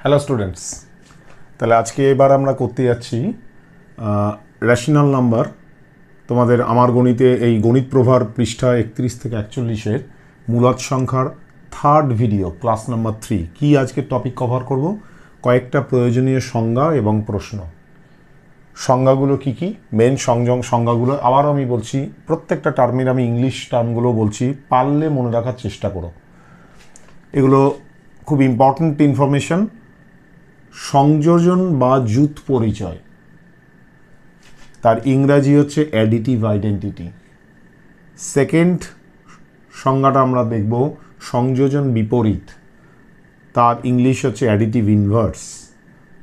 Hello students, তাহলে আজকে এবার আমরা করতে যাচ্ছি রেশনাল নাম্বার। তোমাদের আমার গণিতে এই গণিত প্রভার পৃষ্ঠা 31 থেকে 41-এর মূলদ সংখ্যার থার্ড ভিডিও ক্লাস নাম্বার 3 কি আজকে টপিক কভার করব। কয়েকটা প্রয়োজনীয় সংজ্ঞা এবং প্রশ্ন। সংজ্ঞাগুলো কি কি, মেন সংজ্ঞাগুলো আবার আমি বলছি, প্রত্যেকটা টার্মের আমি ইংলিশ টার্মগুলো বলছি, পারলে মনে রাখার চেষ্টা করো। এগুলো খুব ইম্পর্ট্যান্ট ইনফরমেশন। সংযোজন বা যুত পরিচয়, তার ইংরাজি হচ্ছে অ্যাডিটিভ আইডেন্টিটি। সেকেন্ড সংজ্ঞাটা আমরা দেখব সংযোজন বিপরীত, তার ইংলিশ হচ্ছে অ্যাডিটিভ ইনভার্স।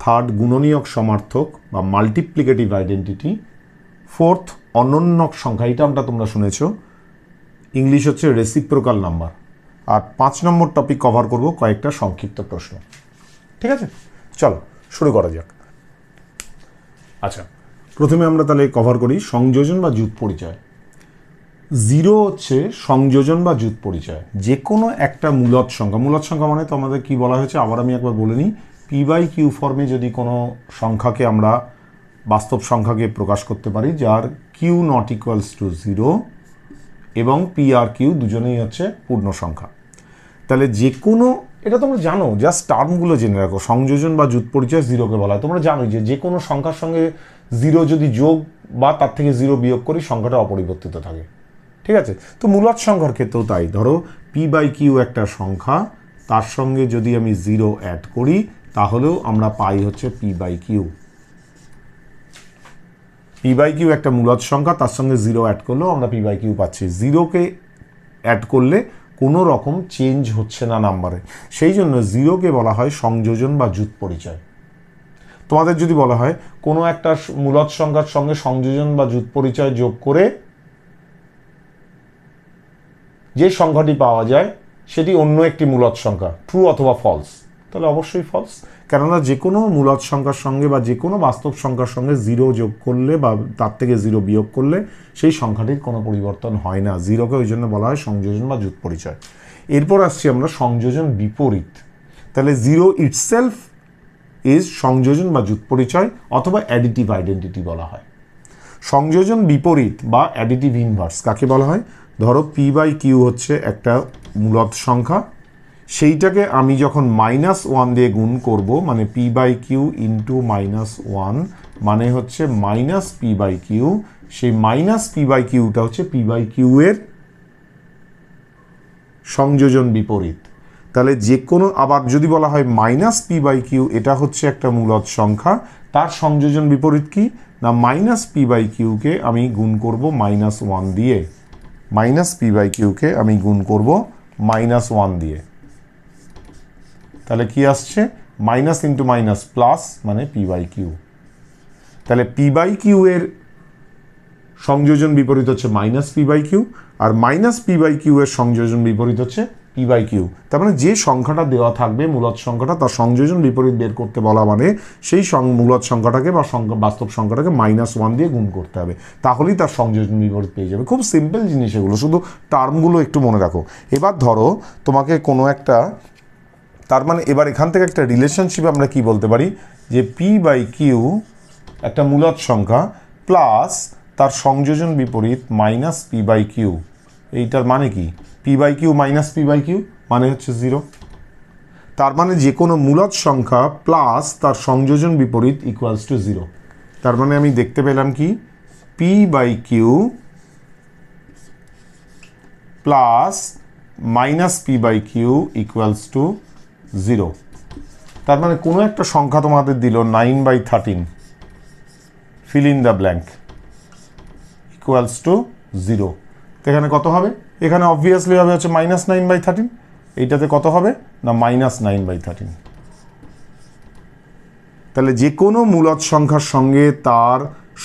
থার্ড গুণনীয়ক সমার্থক বা মাল্টিপ্লিকেটিভ আইডেন্টিটি। ফোর্থ অনন্যক সংখ্যা, এই টার্মটা তোমরা শুনেছ, ইংলিশ হচ্ছে রেসিপ্রোকাল নাম্বার। আর 5 নম্বর টপিক কভার করব কয়েকটা সংক্ষিপ্ত প্রশ্ন। ঠিক আছে, চলো শুরু করা যাক। আচ্ছা, প্রথমে আমরা তাহলে কভার করি সংযোজন বা যুত পরিচয়। জিরো হচ্ছে সংযোজন বা যুত পরিচয়। যে কোনো একটা মূলদ সংখ্যা, মূলদ সংখ্যা মানে তো আমাদের কি বলা হয়েছে আবার আমি একবার বলে নিই, পি বাই কিউ ফর্মে যদি কোনো সংখ্যাকে আমরা বাস্তব সংখ্যাকে প্রকাশ করতে পারি যার কিউ নট ইকুয়ালস টু 0 এবং পি আর কিউ দুজনেই হচ্ছে পূর্ণ সংখ্যা, তাহলে যে কোনো, এটা তোমরা জানো, জাস্ট টার্মগুলো জেনে রাখো। সংযোজন বা যুত পরিচয় জিরোকে বলা হয়। তোমরা জানো যে কোনো সংখ্যার সঙ্গে 0 যদি যোগ বা তার থেকে 0 বিয়োগ করি সংখ্যাটা অপরিবর্তিত থাকে। ঠিক আছে, তো মূলদ সংখ্যার ক্ষেত্রেও তাই। ধরো পি বাই কিউ একটা সংখ্যা, তার সঙ্গে যদি আমি 0 অ্যাড করি তাহলেও আমরা পাই হচ্ছে P by Q. P by Q একটা মূলদ সংখ্যা, তার সঙ্গে 0 অ্যাড করলেও আমরা পি বাই কিউ পাচ্ছি। 0কে অ্যাড করলে কোনো রকম চেঞ্জ হচ্ছে না নাম্বারে, সেই জন্য 0কে বলা হয় সংযোজন বা যুত পরিচয়। তোমাদের যদি বলা হয় কোনো একটা মূলদ সংখ্যার সঙ্গে সংযোজন বা যুত পরিচয় যোগ করে যে সংখ্যাটি পাওয়া যায় সেটি অন্য একটি মূলদ সংখ্যা, ট্রু অথবা ফলস, তাহলে অবশ্যই ফলস। কেননা যে কোনো মূলদ সংখ্যার সঙ্গে বা যে কোনো বাস্তব সংখ্যার সঙ্গে 0 যোগ করলে বা তার থেকে 0 বিয়োগ করলে সেই সংখ্যাটির কোনো পরিবর্তন হয় না। 0কে ওই জন্য বলা হয় সংযোজন বা যুত পরিচয়। এরপর আসছি আমরা সংযোজন বিপরীত। তাহলে 0 ইটসেলফ ইজ সংযোজন বা যুত পরিচয় অথবা অ্যাডিটিভ আইডেন্টিটি বলা হয়। সংযোজন বিপরীত বা অ্যাডিটিভ ইনভার্স কাকে বলা হয়? ধরো পি বাই কিউ হচ্ছে একটা মূলদ সংখ্যা, সেইটাকে আমি যখন -1 দিয়ে গুণ করব, মানে পি বাই কিউ ইন্টু -1 মানে হচ্ছে মাইনাস পি বাই কিউ, সেই মাইনাস পি বাই কিউটা হচ্ছে পি বাই কিউ এর সংযোজন বিপরীত। তাহলে যে কোনো, আবার যদি বলা হয় মাইনাস পি বাই কিউ, এটা হচ্ছে একটা মূলদ সংখ্যা, তার সংযোজন বিপরীত কি না, মাইনাস পি বাই কিউকে আমি গুণ করব -1 দিয়ে, মাইনাস পি বাই কিউকে আমি গুণ করব -1 দিয়ে, তাহলে কি আসছে মাইনাস ইন্টু মাইনাস প্লাস মানে পি বাই কিউ। তাহলে পি বাই কিউ এর সংযোজন বিপরীত হচ্ছে মাইনাস পি বাই কিউ, আর মাইনাস পি বাই কিউ এর সংযোজন বিপরীত হচ্ছে পি বাই কিউ। তার মানে যে সংখ্যাটা দেওয়া থাকবে মূলদ সংখ্যাটা, তার সংযোজন বিপরীত বের করতে বলা মানে সেই মূলদ সংখ্যাটাকে বা বাস্তব সংখ্যাটাকে -1 দিয়ে গুণ করতে হবে, তাহলেই তার সংযোজন বিপরীত পেয়ে যাবে। খুব সিম্পল জিনিস এগুলো, শুধু টার্মগুলো একটু মনে রাখো। এবার ধরো তোমাকে কোনো একটা, তার মানে এবার এখান থেকে একটা রিলেশনশিপ আমরা কি বলতে পারি, যে পি বাই কিউ একটা মূলদ সংখ্যা প্লাস তার সংযোজন বিপরীত মাইনাস পি বাই কিউ, এইটার মানে কি, P by Q minus P by Q মানে হচ্ছে 0। তার মানে যে কোনো মূলদ সংখ্যা প্লাস তার সংযোজন বিপরীত ইকুয়ালস টু 0। তার মানে আমি দেখতে পেলাম কি, P by Q plus minus P by Q equals to 0। তার মানে কোনো একটা সংখ্যা তোমাদের দিল 9/13, fill in the blank, equals to 0। তো এখানে কত হবে? এখানে অবভিয়াসলি হবে হচ্ছে -9/13। এইটাতে কত হবে না -9/13। তাহলে যে কোনো মূলদ সংখ্যার সঙ্গে তার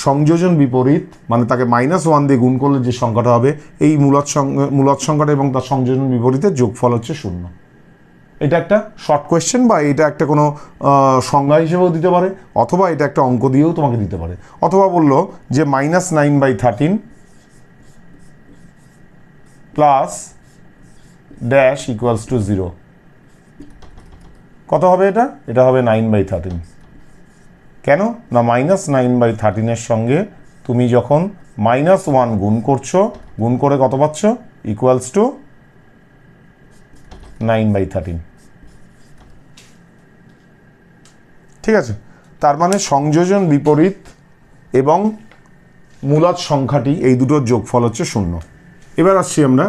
সংযোজন বিপরীত, মানে তাকে -1 দিয়ে গুণ করলে যে সংখ্যাটা হবে, এই মূলদ সংখ্যাটা এবং তার সংযোজন বিপরীতের যোগফল হচ্ছে 0। এটা একটা শর্ট কোয়েশ্চেন বা এটা একটা কোনো সংজ্ঞা হিসেবেও দিতে পারে, অথবা এটা একটা অঙ্ক দিয়েও তোমাকে দিতে পারে, অথবা বললো যে -9/13 প্লাস ড্যাশ ইকুয়ালস টু 0। কত হবে এটা? এটা হবে 9/13। কেন না -9/13 সঙ্গে তুমি যখন -1 গুণ করছো, গুণ করে কত পাচ্ছ? Equals to 9/13। ঠিক আছে, তার মানে সংযোজন বিপরীত এবং মূলদ সংখ্যাটি এই দুটোর যোগফল হচ্ছে 0। এবার আসছি আমরা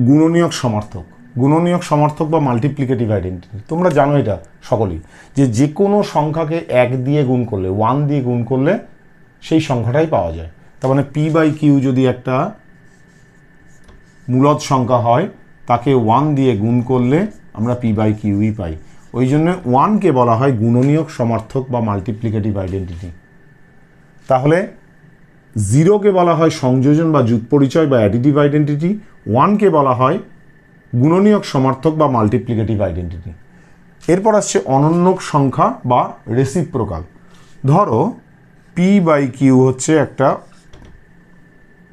গুণনীয়ক সমার্থক। গুণনীয়ক সমার্থক বা মাল্টিপ্লিকেটিভ আইডেন্টিটি। তোমরা জানো এটা সকলেই, যে কোনো সংখ্যাকে 1 দিয়ে গুণ করলে, 1 দিয়ে গুণ করলে সেই সংখ্যাটাই পাওয়া যায়। তার মানে p/q যদি একটা মূলদ সংখ্যা হয়, তাকে 1 দিয়ে গুণ করলে আমরা p/qই পাই। ওই জন্য 1কে বলা হয় গুণনীয়ক সমার্থক বা মাল্টিপ্লিকেটিভ আইডেন্টিটি। তাহলে 0কে বলা হয় সংযোজন বা যুগপরিচয় বা অ্যাডিটিভ আইডেন্টিটি, 1কে বলা হয় গুণনীয়ক সমার্থক বা মাল্টিপ্লিকেটিভ আইডেন্টিটি। এরপর আসছে অনন্যক সংখ্যা বা রেসিপ্রোকাল। ধরো p/q হচ্ছে একটা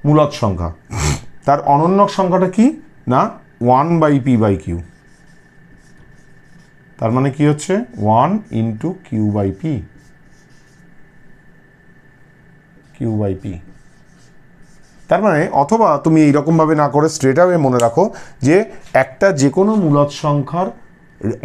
মূলদ সংখ্যা, তার অনন্যক সংখ্যাটা কি না 1/p/q। তার মানে কি হচ্ছে 1 × q/p, q/p। তার মানে অথবা তুমি এইরকমভাবে না করে স্ট্রেট আওয়ে মনে রাখো যে একটা যে কোনো মূলদ সংখ্যার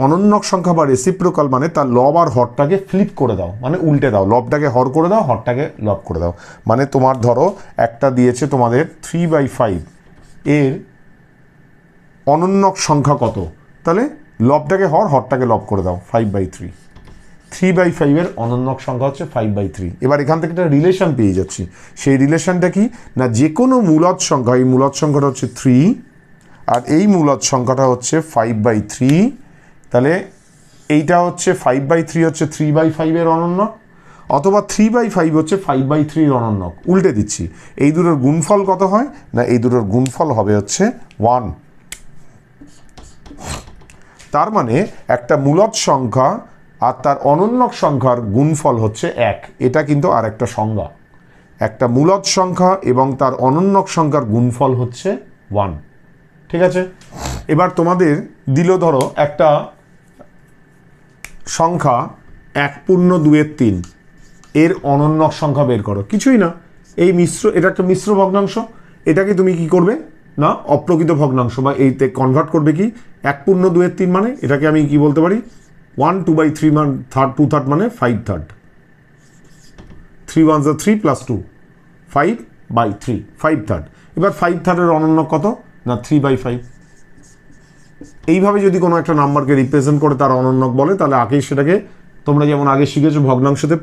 অনন্যক সংখ্যা বা রেসিপ্রোকাল মানে তার লব আর হরটাকে ফ্লিপ করে দাও, মানে উল্টে দাও, লবটাকে হর করে দাও, হরটাকে লব করে দাও। মানে তোমার ধরো একটা দিয়েছে তোমাদের 3/5, এর অনন্যক সংখ্যা কত? তাহলে লবটাকে হর, হরটাকে লব করে দাও, 5/3। 3/5 এর অনন্যক সংখ্যা হচ্ছে 5/3। এবার এখান থেকে একটা রিলেশন পেয়ে যাচ্ছি। সেই রিলেশনটা কি না যে কোনো মূলদ সংখ্যা, এই মূলদ সংখ্যাটা হচ্ছে 3 আর এই মূলদ সংখ্যাটা হচ্ছে 5/3। তাহলে এইটা হচ্ছে 5/3 হচ্ছে 3/5 এর অনন্যক, অথবা 3/5 হচ্ছে 5/3 এর অনন্যক। উল্টে দিচ্ছি, এই দুটোর গুণফল কত হয় না এই দুটোর গুণফল হবে হচ্ছে 1। তার মানে একটা মূলদ সংখ্যা আর তার অনন্যক সংখ্যার গুণফল হচ্ছে 1। এটা কিন্তু আর একটা সংজ্ঞা। একটা মূলদ সংখ্যা এবং তার অনন্যক সংখ্যার গুণফল হচ্ছে 1। ঠিক আছে, এবার তোমাদের দিল ধরো একটা সংখ্যা 1/2/3, এর অনন্যক সংখ্যা বের করো। কিছুই না, এই এটা একটা মিশ্র ভগ্নাংশ, এটাকে তুমি কি করবে না অপ্রকৃত ভগ্নাংশ বা এইতে কনভার্ট করবে কি 1/2/3, মানে এটাকে আমি কি বলতে পারি 1 2/3 মানে 2/3 মানে 5/3, 3 1 3 + 2 5/3, 5/3। এবার 5/3 এর অনন্যক কত না 3/5। এইভাবে যদি কোনো একটা নাম্বারকে রিপ্রেজেন্ট করে তার অনন্যক বলে, তাহলে আগেই সেটাকে তোমরা যেমন আগে শিখেছো ভগ্নাংশতে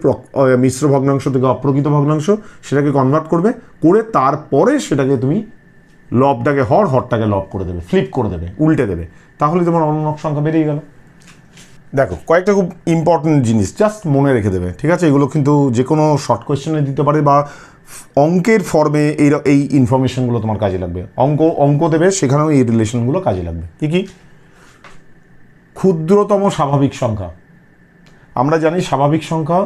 মিশ্র ভগ্নাংশ থেকে অপ্রকৃত ভগ্নাংশ, সেটাকে কনভার্ট করবে, করে তারপরে সেটাকে তুমি লবটাকে হর, হরটাকে লব করে দেবে, ফ্লিপ করে দেবে, উল্টে দেবে, তাহলে তোমার অনন্যক সংখ্যা বেরিয়ে গেল। দেখো কয়েকটা খুব ইম্পর্টেন্ট জিনিস জাস্ট মনে রেখে দেবে, ঠিক আছে? এগুলো কিন্তু যে কোনো শর্ট কোয়েশ্চেনে দিতে পারে বা অঙ্কের ফর্মে এই ইনফরমেশনগুলো তোমার কাজে লাগবে। অঙ্ক দেবে, সেখানেও এই রিলেশনগুলো কাজে লাগবে। কি ক্ষুদ্রতম স্বাভাবিক সংখ্যা। আমরা জানি স্বাভাবিক সংখ্যা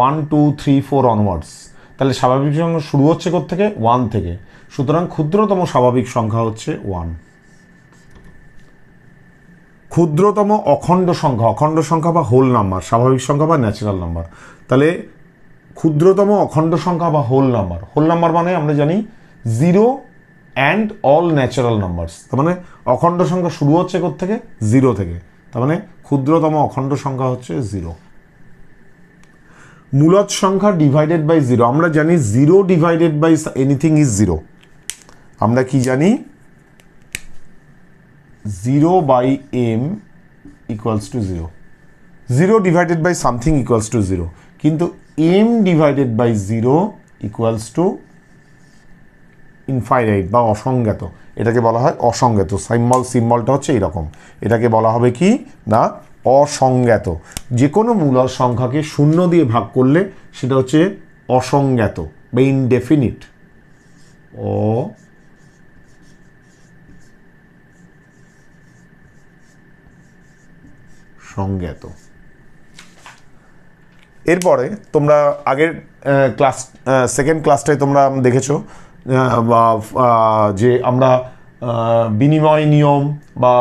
1 2 3 4 অনওয়ার্ডস। তাহলে স্বাভাবিক সংখ্যা শুরু হচ্ছে কোত্থেকে? 1 থেকে। সুতরাং ক্ষুদ্রতম স্বাভাবিক সংখ্যা হচ্ছে 1। ক্ষুদ্রতম অখণ্ড সংখ্যা বা হোল নাম্বার, স্বাভাবিক সংখ্যা বা ন্যাচারাল নাম্বার। তাহলে ক্ষুদ্রতম অখণ্ড সংখ্যা বা হোল নাম্বার মানে আমরা জানি 0 অ্যান্ড অল ন্যাচারাল নাম্বারস। তার মানে অখণ্ড সংখ্যা শুরু হচ্ছে কোত্থেকে? 0 থেকে। তার মানে ক্ষুদ্রতম অখণ্ড সংখ্যা হচ্ছে 0। মূলদ সংখ্যা ডিভাইডেড বাই 0। আমরা জানি 0 ডিভাইডেড বাই এনিথিং ইজ 0। আমরা কি জানি 0/m equals to 0. 0 divided by something equals to 0. কিন্তু m divided by 0 equals to infinite বা অসংজ্ঞাত। এটাকে বলা হয় অসংজ্ঞাত। সিম্বলটা হচ্ছে এইরকম। এটাকে বলা হবে কি না অসংজ্ঞাত। যে কোনো মূলদ সংখ্যাকে 0 দিয়ে ভাগ করলে সেটা হচ্ছে অসংজ্ঞাত বা ইনডেফিনিট। সংজ্ঞাত। এরপরে তোমরা আগের ক্লাস সেকেন্ড ক্লাসটায় তোমরা দেখেছো যে আমরা বিনিময় নিয়ম বা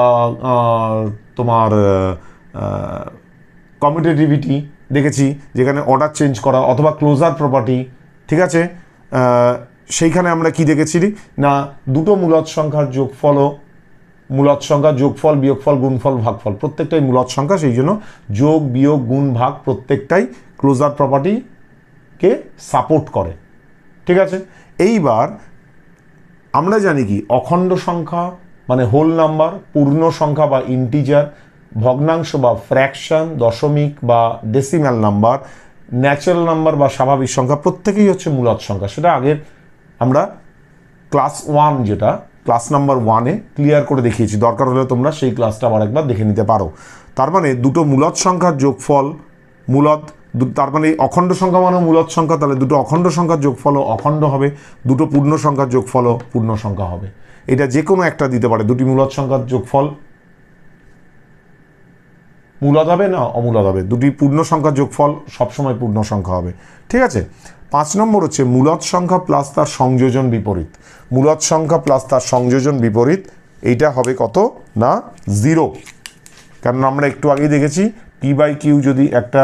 তোমার কমিউটেটিভিটি দেখেছি, যেখানে অর্ডার চেঞ্জ করা, অথবা ক্লোজার প্রপার্টি, ঠিক আছে। সেইখানে আমরা কি দেখেছি না, দুটো মূলদ সংখ্যার যোগফল, মূলদ সংখ্যা যোগফল, বিয়োগফল, গুণফল, ভাগফল প্রত্যেকটাই মূলদ সংখ্যা, সেই জন্য যোগ বিয়োগ গুণ ভাগ প্রত্যেকটাই ক্লোজার প্রপার্টিকে সাপোর্ট করে, ঠিক আছে। এইবার আমরা জানি কি অখণ্ড সংখ্যা মানে হোল নাম্বার, পূর্ণ সংখ্যা বা ইন্টিজার, ভগ্নাংশ বা ফ্র্যাকশন, দশমিক বা ডেসিম্যাল নাম্বার, ন্যাচারাল নাম্বার বা স্বাভাবিক সংখ্যা প্রত্যেকেই হচ্ছে মূলদ সংখ্যা। সেটা আগের আমরা ক্লাস 1 যেটা ক্লাস নাম্বার 1-এ ক্লিয়ার করে দেখিয়েছি, দরকার হলে তোমরা সেই ক্লাসটা আবার একবার দেখে নিতে পারো। তার মানে দুটো মূলদ সংখ্যার যোগফল মূলদ, তার মানে অখণ্ড সংখ্যা মানে মূলদ সংখ্যা, তাহলে দুটো অখণ্ড সংখ্যার যোগফলও অখণ্ড হবে, দুটো পূর্ণ সংখ্যার যোগফলও পূর্ণ সংখ্যা হবে। এটা যে কোনো একটা দিতে পারে, দুটি মূলদ সংখ্যার যোগফল মূলদ হবে না অমূলদ হবে, দুটি পূর্ণ সংখ্যার যোগফল সবসময় পূর্ণ সংখ্যা হবে, ঠিক আছে। 5 নম্বর হচ্ছে মূলদ সংখ্যা প্লাস তার সংযোজন বিপরীত। মূলদ সংখ্যা প্লাস তার সংযোজন বিপরীত, এইটা হবে কত না 0, কারণ আমরা একটু আগেই দেখেছি p/q যদি একটা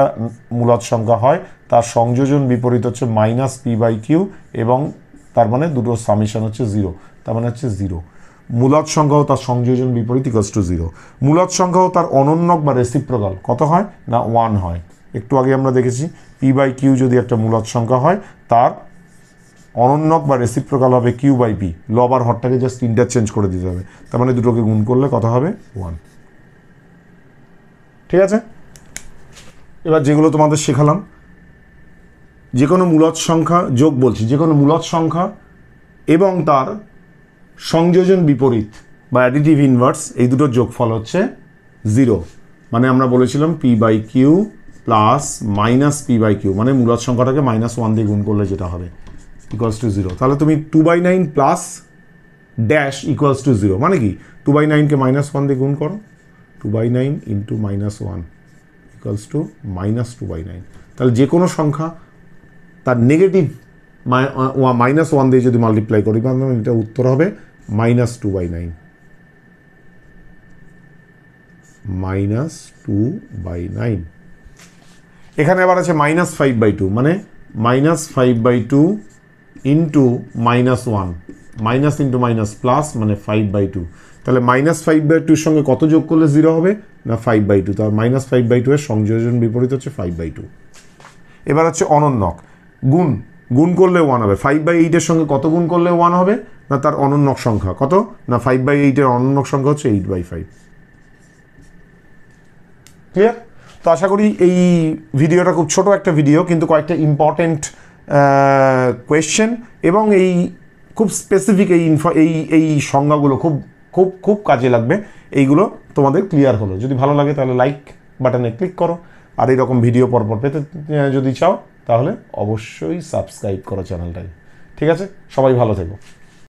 মূলদ সংখ্যা হয় তার সংযোজন বিপরীত হচ্ছে -p/q, এবং তার মানে দুটো সামেশন হচ্ছে 0, তার মানে হচ্ছে 0। মূলদ সংখ্যাও তার সংযোজন বিপরীত = 0। মূলদ সংখ্যাও তার অনন্যক বা রেসিপ্রোকাল কত হয় না 1 হয়। একটু আগে আমরা দেখেছি p/q যদি একটা মূলদ সংখ্যা হয় তার অনন্যক বা রেসিপ্রোকাল হবে q/p, লব আর হরটাকে জাস্ট ইন্টারচেঞ্জ করে দিতে হবে, তার মানে দুটোকে গুণ করলে কত হবে 1, ঠিক আছে। এবার যেগুলো তোমাদের শেখালাম, যে কোনো মূলদ সংখ্যা যোগ বলছি, যে কোনো মূলদ সংখ্যা এবং তার সংযোজন বিপরীত বা অ্যাডিটিভ ইনভার্স, এই দুটোর যোগফল হচ্ছে 0। মানে আমরা বলেছিলাম p/q প্লাস -p/q, মানে মূলদ সংখ্যাটাকে -1 দিয়ে গুণ করলে যেটা হবে = 0। তাহলে তুমি 2/9 প্লাস ড্যাশ = 0, মানে কি 2/9কে -1 দিয়ে গুণ করো, 2/9 × -1 = -2/9। তাহলে যে কোনো সংখ্যা তার নেগেটিভ -1 দিয়ে যদি মাল্টিপ্লাই করি, এটা উত্তর হবে -2/9, -2/9। এখানে আবার আছে -5/2, মানে -5/2 into -1, minus into minus plus, মানে 5/2। তাহলে -5/2 এর সঙ্গে কত যোগ করলে 0 হবে না 5/2, তার -5/2 এর সংযোজন বিপরীত হচ্ছে 5/2। এবার হচ্ছে অনন্যক, গুণ করলে 1 হবে। 5/8 এর সঙ্গে কত গুণ করলে 1 হবে না তার অনন্যক সংখ্যা কত না 5/8 এর অনন্যক সংখ্যা হচ্ছে 8/5। ক্লিয়ার? তো আশা করি এই ভিডিওটা খুব ছোট একটা ভিডিও, কিন্তু কয়েকটা ইম্পর্টেন্ট কোয়েশ্চেন এবং এই খুব স্পেসিফিক এই সংজ্ঞাগুলো খুব খুব খুব কাজে লাগবে। এইগুলো তোমাদের ক্লিয়ার হলো। যদি ভালো লাগে তাহলে লাইক বাটনে ক্লিক করো, আর এইরকম ভিডিও পরপর পেতে যদি চাও তাহলে অবশ্যই সাবস্ক্রাইব করো চ্যানেলটাকে। ঠিক আছে, সবাই ভালো থেকো।